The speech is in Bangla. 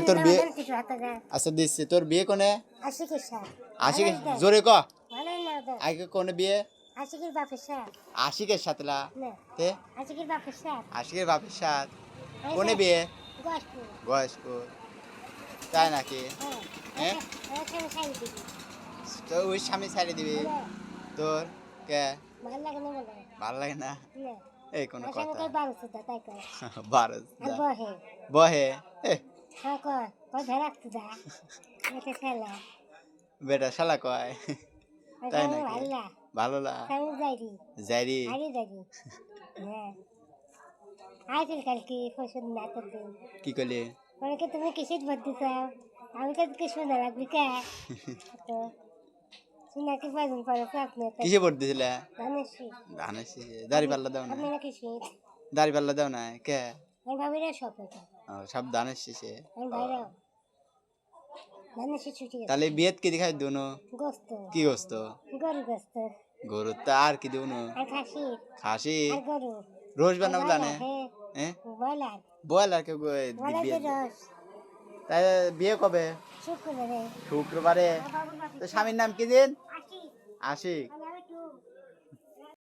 তোর বিয়ে আচ্ছা দিচ্ছি তোর বিয়ে কোনে আশিক জোরে ক আগে কোনে বিয়ে আশিকের সাথে লা তে আশিকের বাপের সাথে কোনে বিয়ে গয়েশপুর তাই নাকি হ্যাঁ তো ওই স্বামী ছাড়িয়ে দিবি তোর কে ভালো লাগে না এই কোনো কথা বারো বহে এ বেটা শালা কয় তাই নাকি ভালো লা যাইরি কি করলি তুমি কিসে ভোট দিছ আমি তো কিছু না লাগবি কে তো শুনাকি পাইছেন পরে আপনি কিসে ভোট দিছিলে জানিসি ধানের শীষে দাড়ি পাল্লা দাও না আপনারা কিসে দাড়ি পাল্লা দাও না কে আমি ভাবিরা সব এটা ও, সব ধানের শীষে আমি ভাইরা জানিসি ছুটি তাহলে বিয়েত কি দেখাই দুনো গোস্ত কি গোস্ত গরু গোস্ত গরু তো আর কি দুনো আর খাসি খাসি আর গরু রোজ বানাবো জানে হ্যাঁ বয়লার বয়লার কে বিয়ে রস তাই বিয়ে কবে শুক্রবারে শুক্রবারে তো স্বামীর নাম কি দিন আশিক